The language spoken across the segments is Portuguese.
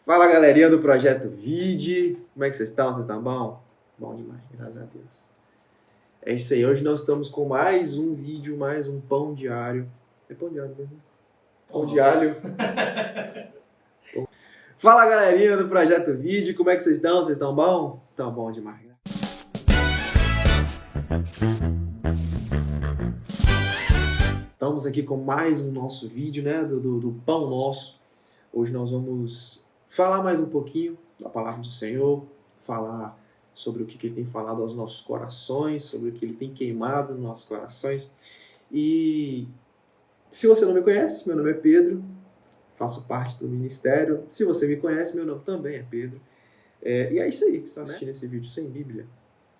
Fala, galerinha do Projeto Vide. Como é que vocês estão? Vocês estão bom? Bom demais, graças a Deus. É isso aí, hoje nós estamos com mais um vídeo, mais um pão diário. É pão diário mesmo? Pão diário. Fala, galerinha do Projeto Vide. Como é que vocês estão? Vocês estão bom? Estão bom demais. Estamos aqui com mais um nosso vídeo, né? Do Pão Nosso. Hoje nós vamos falar mais um pouquinho da palavra do Senhor, falar sobre o que Ele tem falado aos nossos corações, sobre o que Ele tem queimado nos nossos corações. E se você não me conhece, meu nome é Pedro, faço parte do ministério. Se você me conhece, meu nome também é Pedro. E é isso aí, você está assistindo esse vídeo sem Bíblia,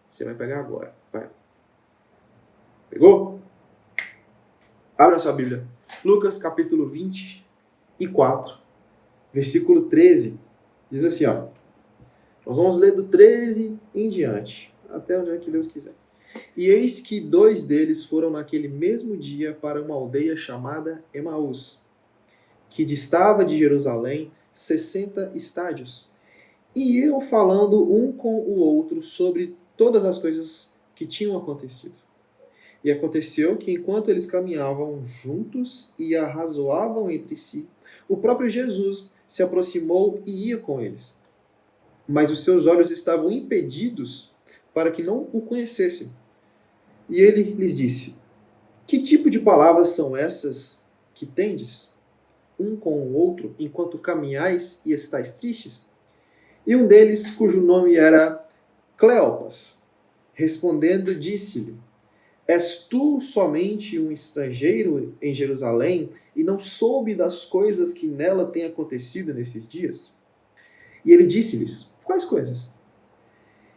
você vai pegar agora. Vai. Pegou? Abre a sua Bíblia. Lucas capítulo 24, versículo 13. Diz assim, ó. Nós vamos ler do 13 em diante, até onde é que Deus quiser. E eis que 2 deles foram naquele mesmo dia para uma aldeia chamada Emaús, que distava de Jerusalém 60 estádios. E iam falando um com o outro sobre todas as coisas que tinham acontecido. E aconteceu que enquanto eles caminhavam juntos e arrazoavam entre si, o próprio Jesus se aproximou e ia com eles. Mas os seus olhos estavam impedidos para que não o conhecessem. E ele lhes disse: Que tipo de palavras são essas que tendes, um com o outro, enquanto caminhais e estáis tristes? E um deles, cujo nome era Cleopas, respondendo, disse-lhe: És tu somente um estrangeiro em Jerusalém e não soube das coisas que nela têm acontecido nesses dias? E ele disse-lhes: Quais coisas?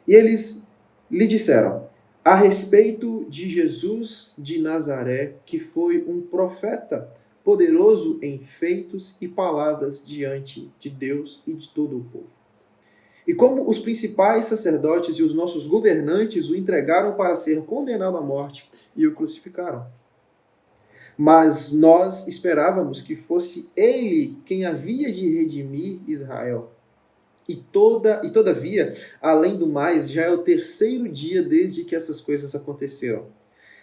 E eles lhe disseram: A respeito de Jesus de Nazaré, que foi um profeta, poderoso em feitos e palavras diante de Deus e de todo o povo. E como os principais sacerdotes e os nossos governantes o entregaram para ser condenado à morte e o crucificaram. Mas nós esperávamos que fosse ele quem havia de redimir Israel. E todavia, além do mais, já é o 3º dia desde que essas coisas aconteceram.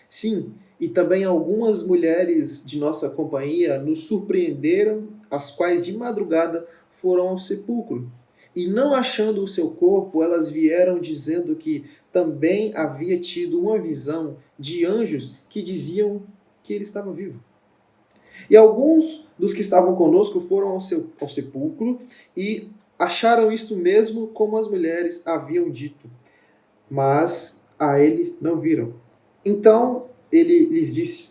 Sim, e também algumas mulheres de nossa companhia nos surpreenderam, as quais de madrugada foram ao sepulcro. E não achando o seu corpo, elas vieram dizendo que também havia tido uma visão de anjos que diziam que ele estava vivo. E alguns dos que estavam conosco foram ao sepulcro e acharam isto mesmo como as mulheres haviam dito, mas a ele não viram. Então ele lhes disse: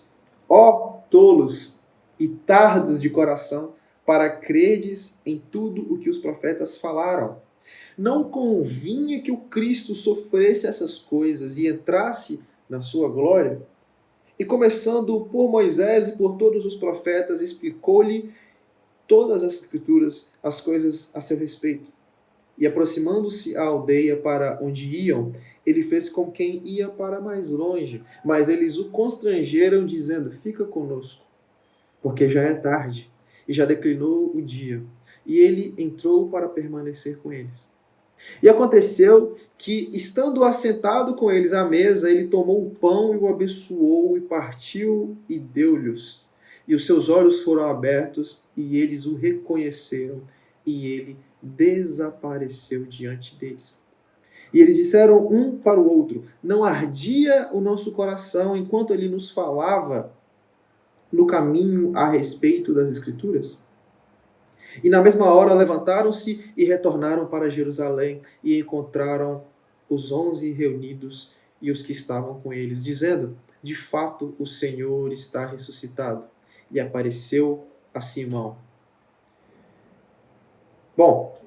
Ó tolos e tardos de coração, para credes em tudo o que os profetas falaram. Não convinha que o Cristo sofresse essas coisas e entrasse na sua glória? E começando por Moisés e por todos os profetas, explicou-lhe todas as escrituras, as coisas a seu respeito. E aproximando-se à aldeia para onde iam, ele fez como quem ia para mais longe, mas eles o constrangeram, dizendo: Fica conosco, porque já é tarde, e já declinou o dia. E ele entrou para permanecer com eles. E aconteceu que, estando assentado com eles à mesa, ele tomou o pão e o abençoou, e partiu e deu-lhes. E os seus olhos foram abertos, e eles o reconheceram, e ele desapareceu diante deles. E eles disseram um para o outro: Não ardia o nosso coração enquanto ele nos falava no caminho a respeito das Escrituras? E na mesma hora levantaram-se e retornaram para Jerusalém e encontraram os 11 reunidos e os que estavam com eles, dizendo: De fato, o Senhor está ressuscitado e apareceu a Simão. Bom,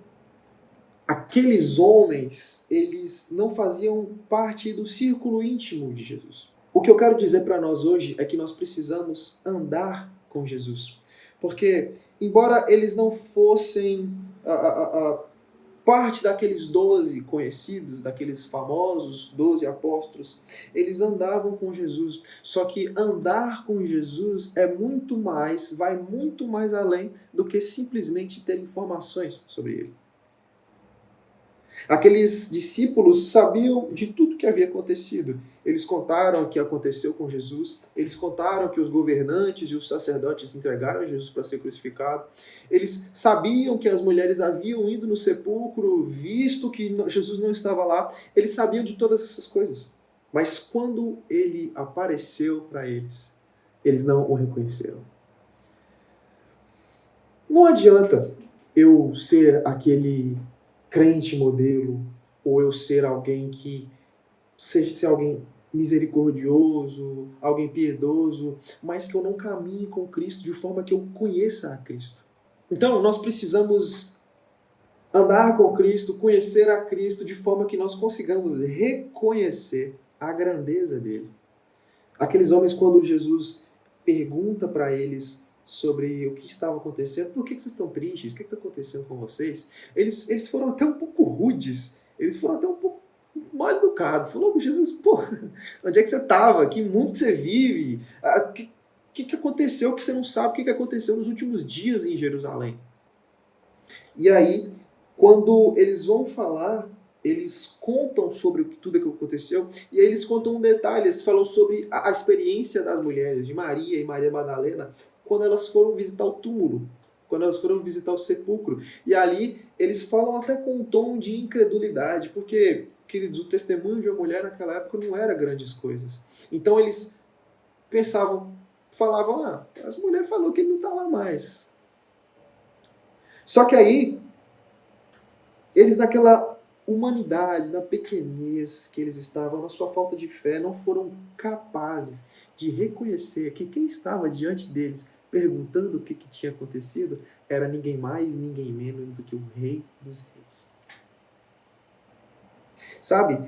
aqueles homens, eles não faziam parte do círculo íntimo de Jesus. O que eu quero dizer para nós hoje é que nós precisamos andar com Jesus. Porque, embora eles não fossem parte daqueles 12 conhecidos, daqueles famosos 12 apóstolos, eles andavam com Jesus. Só que andar com Jesus é muito mais, vai muito mais além do que simplesmente ter informações sobre ele. Aqueles discípulos sabiam de tudo que havia acontecido. Eles contaram o que aconteceu com Jesus, eles contaram que os governantes e os sacerdotes entregaram Jesus para ser crucificado. Eles sabiam que as mulheres haviam ido no sepulcro, visto que Jesus não estava lá. Eles sabiam de todas essas coisas. Mas quando ele apareceu para eles, eles não o reconheceram. Não adianta eu ser aquele crente modelo, ou eu ser alguém que seja ser alguém misericordioso, alguém piedoso, mas que eu não caminhe com Cristo de forma que eu conheça a Cristo. Então, nós precisamos andar com Cristo, conhecer a Cristo de forma que nós consigamos reconhecer a grandeza dele. Aqueles homens, quando Jesus pergunta para eles sobre o que estava acontecendo, por que vocês estão tristes, o que está acontecendo com vocês, eles foram até um pouco rudes, eles foram até um pouco mal educados. Falou, Jesus, pô, onde é que você estava? Que mundo que você vive? O que aconteceu que você não sabe? O que aconteceu nos últimos dias em Jerusalém? E aí, quando eles vão falar, eles contam sobre tudo o que aconteceu, e aí eles contam um detalhe, eles falam sobre a experiência das mulheres, de Maria e Maria Madalena, quando elas foram visitar o túmulo, quando elas foram visitar o sepulcro. E ali eles falam até com um tom de incredulidade, porque, queridos, o testemunho de uma mulher naquela época não era grandes coisas. Então eles falavam, as mulheres falaram que ele não está lá mais. Só que aí, eles naquela humanidade, na pequenez que eles estavam, na sua falta de fé, não foram capazes de reconhecer que quem estava diante deles, perguntando o que tinha acontecido, era ninguém mais, ninguém menos do que o Rei dos Reis. Sabe,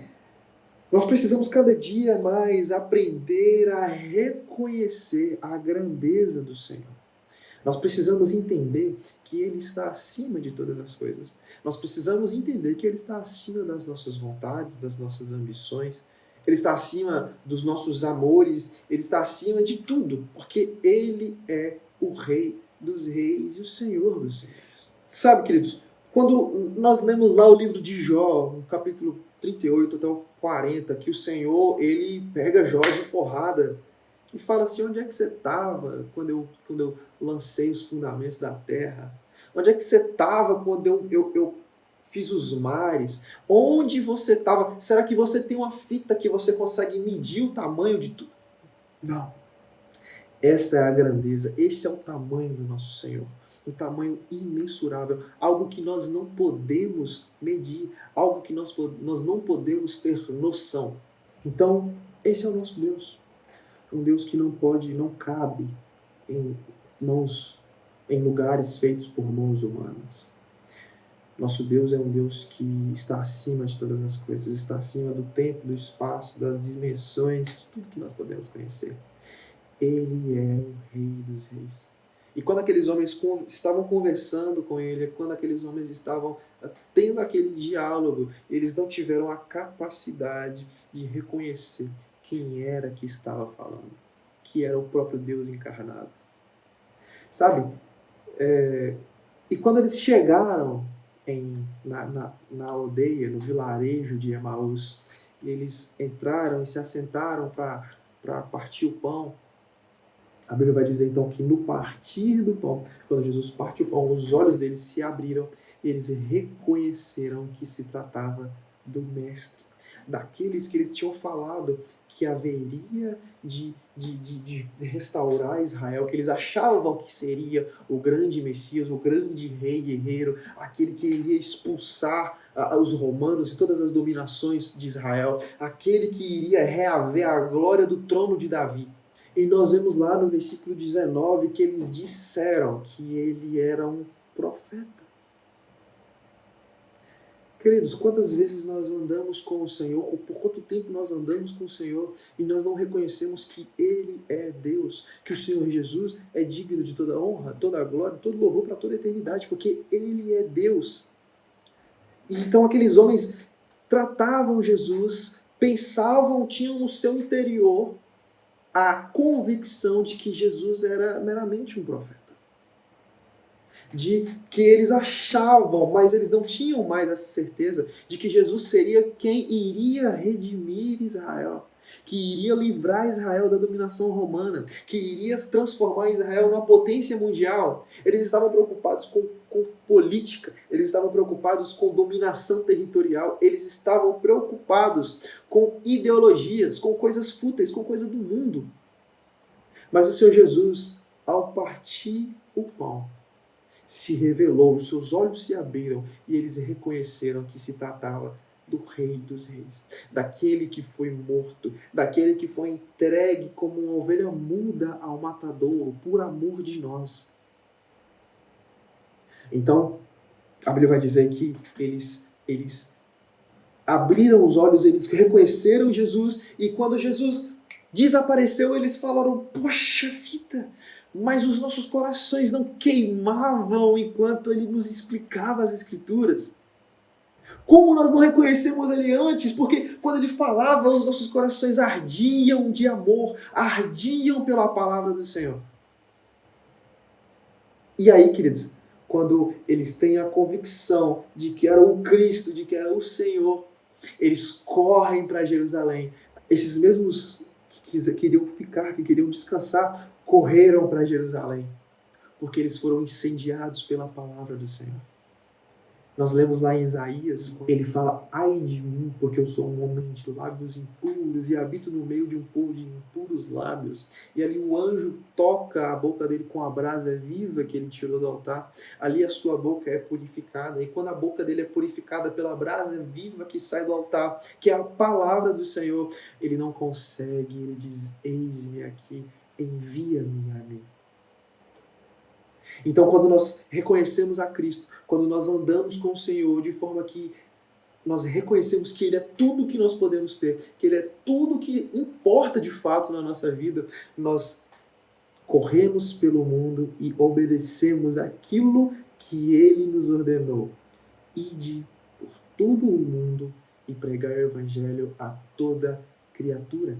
nós precisamos cada dia mais aprender a reconhecer a grandeza do Senhor. Nós precisamos entender que Ele está acima de todas as coisas. Nós precisamos entender que Ele está acima das nossas vontades, das nossas ambições. Ele está acima dos nossos amores. Ele está acima de tudo, porque Ele é o Rei dos Reis e o Senhor dos Senhores. Sabe, queridos, quando nós lemos lá o livro de Jó, no capítulo 38 até o 40, que o Senhor, Ele pega Jó de porrada e fala assim, onde é que você estava quando eu lancei os fundamentos da terra? Onde é que você estava quando eu fiz os mares? Onde você estava? Será que você tem uma fita que você consegue medir o tamanho de tudo? Não. Essa é a grandeza, esse é o tamanho do nosso Senhor. Um tamanho imensurável, algo que nós não podemos medir, algo que nós não podemos ter noção. Então, esse é o nosso Deus. Um Deus que não cabe em lugares feitos por mãos humanas. Nosso Deus é um Deus que está acima de todas as coisas, está acima do tempo, do espaço, das dimensões, de tudo que nós podemos conhecer. Ele é o Rei dos Reis. E quando aqueles homens estavam conversando com ele, quando aqueles homens estavam tendo aquele diálogo, eles não tiveram a capacidade de reconhecer quem era que estava falando, que era o próprio Deus encarnado. Sabe? E quando eles chegaram na aldeia, no vilarejo de Emaús, eles entraram e se assentaram para partir o pão. A Bíblia vai dizer então que no partir do pão, quando Jesus parte o pão, os olhos deles se abriram e eles reconheceram que se tratava do Mestre, daqueles que eles tinham falado que haveria de restaurar Israel, que eles achavam que seria o grande Messias, o grande rei guerreiro, aquele que iria expulsar os romanos e todas as dominações de Israel, aquele que iria reaver a glória do trono de Davi. E nós vemos lá no versículo 19 que eles disseram que ele era um profeta. Queridos, quantas vezes nós andamos com o Senhor, ou por quanto tempo nós andamos com o Senhor e nós não reconhecemos que Ele é Deus, que o Senhor Jesus é digno de toda honra, toda glória, todo louvor para toda a eternidade, porque Ele é Deus. E então aqueles homens tratavam Jesus, pensavam, tinham no seu interior a convicção de que Jesus era meramente um profeta. De que eles achavam, mas eles não tinham mais essa certeza de que Jesus seria quem iria redimir Israel, que iria livrar Israel da dominação romana, que iria transformar Israel numa potência mundial. Eles estavam preocupados com política, eles estavam preocupados com dominação territorial, eles estavam preocupados com ideologias, com coisas fúteis, com coisa do mundo. Mas o Senhor Jesus, ao partir o pão, se revelou, os seus olhos se abriram e eles reconheceram que se tratava do Rei dos Reis, daquele que foi morto, daquele que foi entregue como uma ovelha muda ao matadouro por amor de nós. Então, a Bíblia vai dizer que eles abriram os olhos, eles reconheceram Jesus e quando Jesus desapareceu, eles falaram: poxa vida! Mas os nossos corações não queimavam enquanto ele nos explicava as Escrituras. Como nós não reconhecemos ele antes? Porque quando ele falava, os nossos corações ardiam de amor, ardiam pela palavra do Senhor. E aí, queridos, quando eles têm a convicção de que era o Cristo, de que era o Senhor, eles correm para Jerusalém. Esses mesmos que queriam ficar, que queriam descansar, correram para Jerusalém, porque eles foram incendiados pela palavra do Senhor. Nós lemos lá em Isaías, ele fala: ai de mim, porque eu sou um homem de lábios impuros e habito no meio de um povo de impuros lábios. E ali o anjo toca a boca dele com a brasa viva que ele tirou do altar. Ali a sua boca é purificada. E quando a boca dele é purificada pela brasa viva que sai do altar, que é a palavra do Senhor, ele não consegue, ele diz: eis-me aqui, envia-me a mim. Então, quando nós reconhecemos a Cristo, quando nós andamos com o Senhor de forma que nós reconhecemos que Ele é tudo que nós podemos ter, que Ele é tudo que importa de fato na nossa vida, nós corremos pelo mundo e obedecemos aquilo que Ele nos ordenou. Ide por todo o mundo e pregar o Evangelho a toda criatura.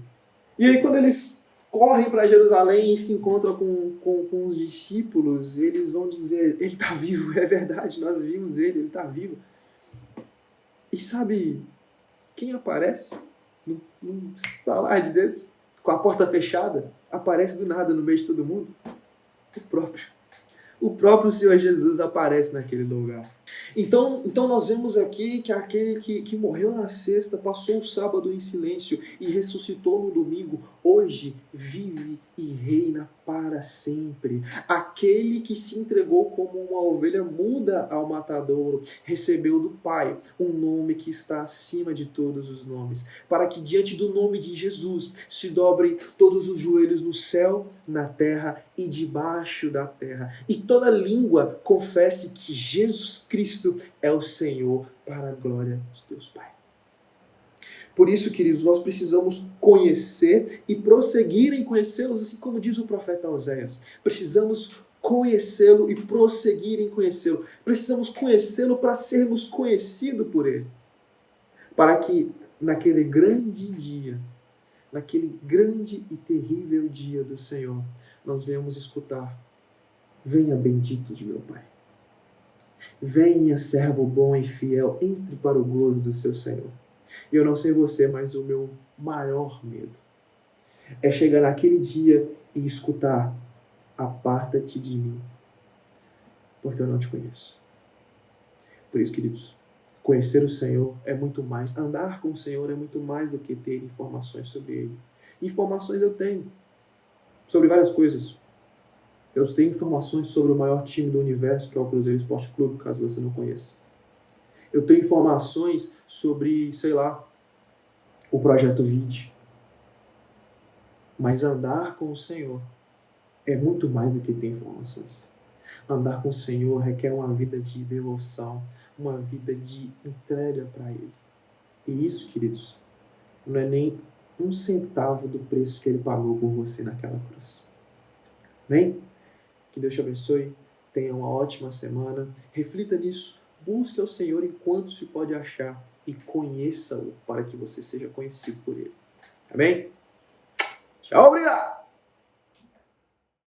E aí, quando eles correm para Jerusalém e se encontram com os discípulos, eles vão dizer: ele está vivo, é verdade, nós vimos ele está vivo. E sabe quem aparece num estalar de dedos, com a porta fechada? Aparece do nada no meio de todo mundo? O próprio Senhor Jesus aparece naquele lugar. Então nós vemos aqui que aquele que morreu na sexta, passou o sábado em silêncio e ressuscitou no domingo, hoje vive e reina para sempre. Aquele que se entregou como uma ovelha muda ao matadouro, recebeu do Pai um nome que está acima de todos os nomes, para que diante do nome de Jesus se dobrem todos os joelhos no céu, na terra e debaixo da terra, e toda língua confesse que Jesus Cristo é o Senhor, para a glória de Deus Pai. Por isso, queridos, nós precisamos conhecer e prosseguir em conhecê-los, assim como diz o profeta Oséias. Precisamos conhecê-lo e prosseguir em conhecê-lo. Precisamos conhecê-lo para sermos conhecidos por ele. Para que naquele grande dia, naquele grande e terrível dia do Senhor, nós venhamos escutar: venha bendito de meu Pai. Venha, servo bom e fiel, entre para o gozo do seu Senhor. E eu não sei você, mas o meu maior medo é chegar naquele dia e escutar: aparta-te de mim, porque eu não te conheço. Por isso, queridos, conhecer o Senhor é muito mais, andar com o Senhor é muito mais do que ter informações sobre Ele. Informações eu tenho sobre várias coisas. Eu tenho informações sobre o maior time do universo, que é o Cruzeiro Esporte Clube, caso você não conheça. Eu tenho informações sobre, sei lá, o Projeto 20. Mas andar com o Senhor é muito mais do que ter informações. Andar com o Senhor requer uma vida de devoção, uma vida de entrega para Ele. E isso, queridos, não é nem um centavo do preço que Ele pagou por você naquela cruz. Amém? Que Deus te abençoe. Tenha uma ótima semana. Reflita nisso. busque ao Senhor enquanto se pode achar e conheça-o para que você seja conhecido por ele. Amém? Tchau, obrigado!